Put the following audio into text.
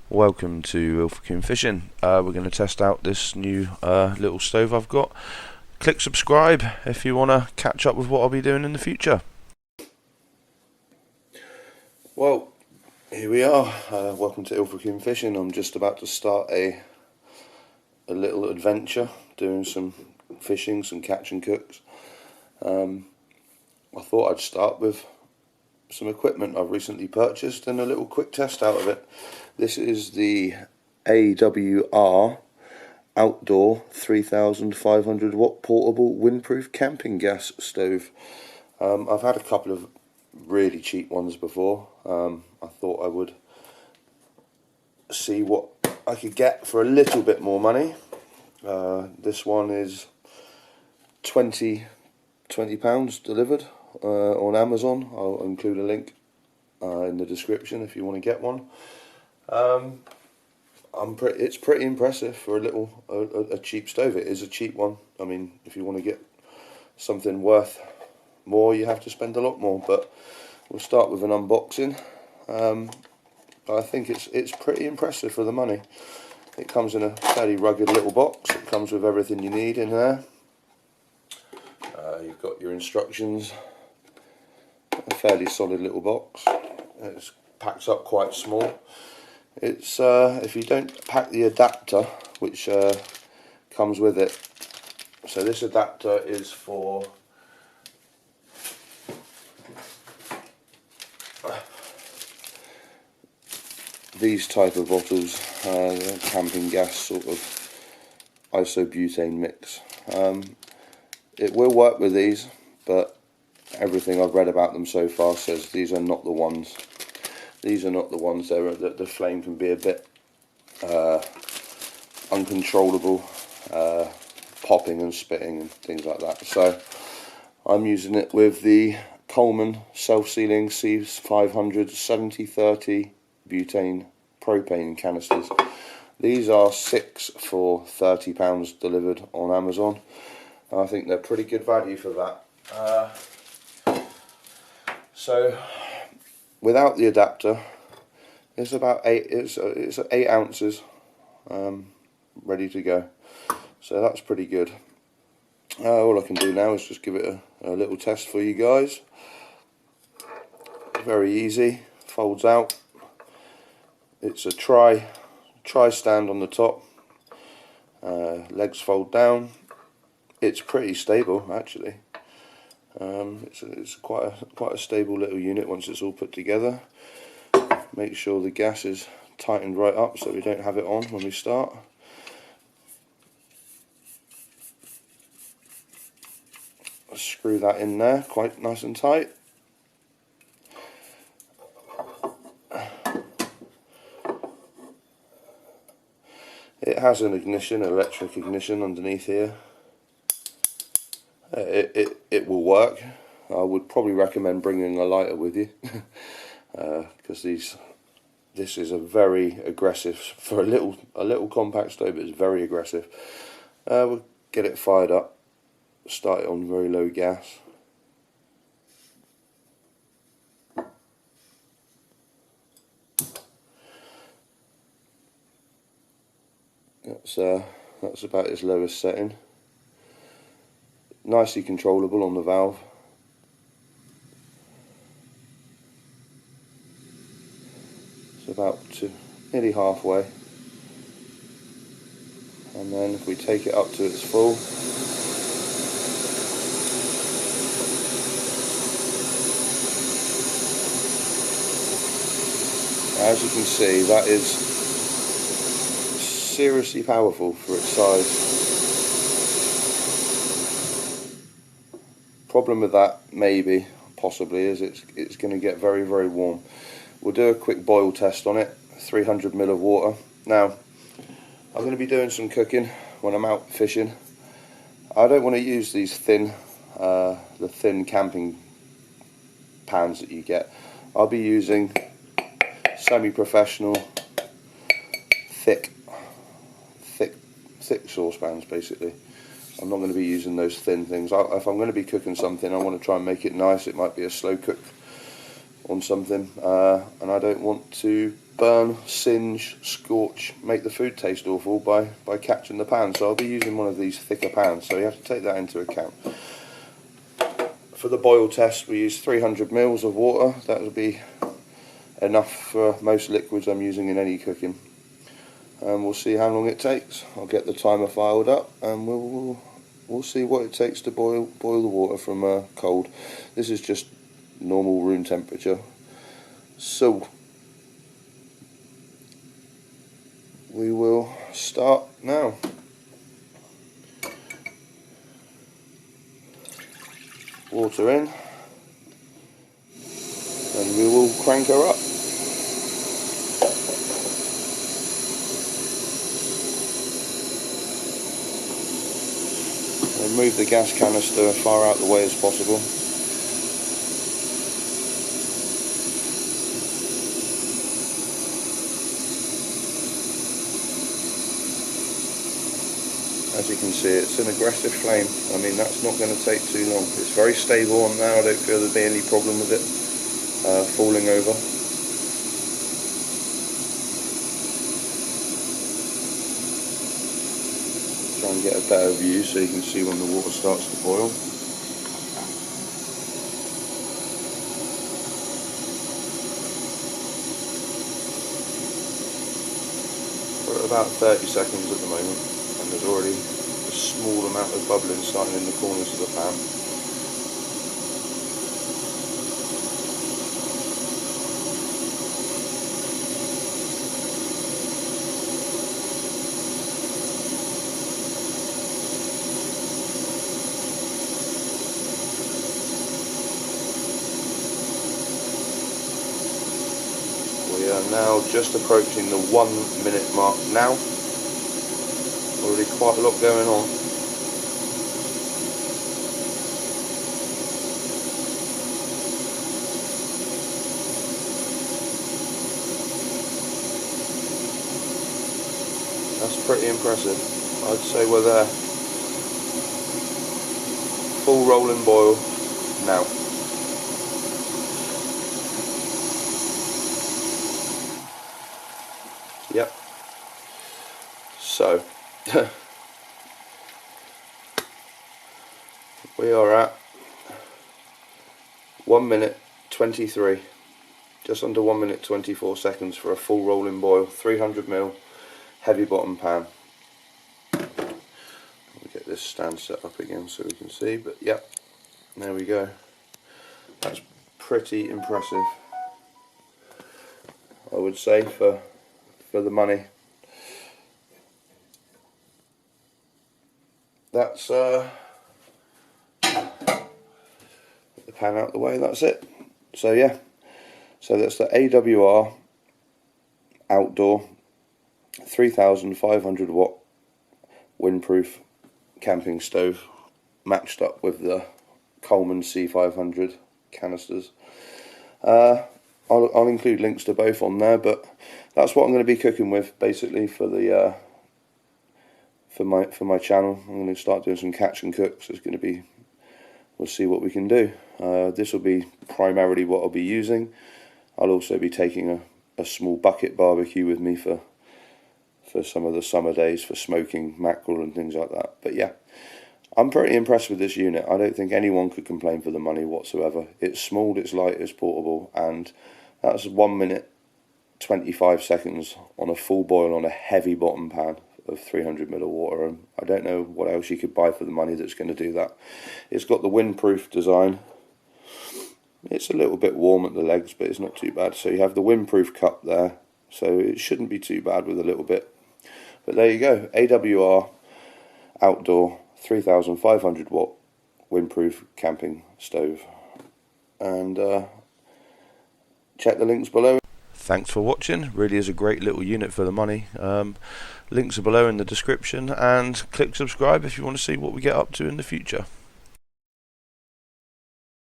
Welcome to Ilfracombe Fishing. We're going to test out this new little stove I've got. Click subscribe if you want to catch up with what I'll be doing in the future. Well, here we are. Welcome to Ilfracombe Fishing. I'm just about to start a little adventure, doing some fishing, some catch and cooks. I thought I'd start with some equipment I've recently purchased and a little quick test out of it. This is the AWRoutdoor 3500 watt portable windproof camping gas stove. I've had a couple of really cheap ones before. I thought I would see what I could get for a little bit more money. This one is £20 delivered on Amazon. I'll include a link in the description if you want to get one. It's pretty impressive for a cheap stove. It is a cheap one. I mean, if you want to get something worth more, you have to spend a lot more. But we'll start with an unboxing. I think it's pretty impressive for the money. It comes in a fairly rugged little box. It comes with everything you need in there. You've got your instructions. A fairly solid little box. It packs up quite small. It's if you don't pack the adapter, which comes with it. So this adapter is for these type of bottles, camping gas sort of isobutane mix. It will work with these, but everything I've read about them so far says these are not the ones. These are not the ones. The flame can be a bit uncontrollable, popping and spitting and things like that. So I'm using it with the Coleman self-sealing C500 70-30 butane propane canisters. These are 6 for £30 delivered on Amazon. I think they're pretty good value for that. So without the adapter, it's about 8 ounces ready to go. So that's pretty good. All I can do now is just give it a little test for you guys. Very easy, folds out. It's a tri stand on the top. Legs fold down. It's pretty stable actually. It's quite a stable little unit once it's all put together. Make sure the gas is tightened right up so we don't have it on when we start. Screw that in there quite nice and tight. It has an ignition, electric ignition underneath here. It will work. I would probably recommend bringing a lighter with you because this is a very aggressive, for a little compact stove. It's very aggressive. We'll get it fired up. Start it on very low gas. That's about its lowest setting. Nicely controllable on the valve. It's about nearly halfway. And then if we take it up to its full, as you can see, that is seriously powerful for its size. Problem with that, possibly, is it's going to get very, very warm. We'll do a quick boil test on it. 300 ml of water. Now, I'm going to be doing some cooking when I'm out fishing. I don't want to use these the thin camping pans that you get. I'll be using semi-professional, thick saucepans basically. I'm not going to be using those thin things. If I'm going to be cooking something, I want to try and make it nice. It might be a slow cook on something, and I don't want to burn, singe, scorch, make the food taste awful by catching the pan. So I'll be using one of these thicker pans, so you have to take that into account. For the boil test we use 300 ml of water. That will be enough for most liquids I'm using in any cooking. And we'll see how long it takes. I'll get the timer filed up and we'll see what it takes to boil the water from cold. This is just normal room temperature. So we will start now. Water in, and we will crank her up. And move the gas canister as far out the way as possible. As you can see, it's an aggressive flame. I mean, that's not going to take too long. It's very stable on now. I don't feel there'll be any problem with it falling over. Try and get a better view so you can see when the water starts to boil. We're at about 30 seconds at the moment. There's already a small amount of bubbling starting in the corners of the pan. We are now just approaching the 1 minute mark now. Already quite a lot going on. That's pretty impressive. I'd say we're there. Full rolling boil now. Yep. So we are at 1 minute 23, just under 1 minute 24 seconds for a full rolling boil, 300 ml heavy bottom pan. We'll get this stand set up again so we can see, but yep, there we go. That's pretty impressive, I would say, for the money. That's the pan out the way, that's it. So yeah, so that's the AWRoutdoor 3500 watt windproof camping stove, matched up with the Coleman C500 canisters. I'll include links to both on there, but that's what I'm going to be cooking with basically for the for my channel. I'm going to start doing some catch and cooks. It's going to be, we'll see what we can do. This will be primarily what I'll be using. I'll also be taking a small bucket barbecue with me for some of the summer days for smoking mackerel and things like that. But yeah, I'm pretty impressed with this unit. I don't think anyone could complain for the money whatsoever. It's small, it's light, it's portable, and that's 1 minute 25 seconds on a full boil on a heavy bottom pan of 300 ml of water, and I don't know what else you could buy for the money that's going to do that. It's got the windproof design. It's a little bit warm at the legs, but it's not too bad. So you have the windproof cup there, so it shouldn't be too bad with a little bit. But there you go, AWRoutdoor 3500 watt windproof camping stove. And check the links below. Thanks for watching. Really is a great little unit for the money. Links are below in the description, and click subscribe if you want to see what we get up to in the future.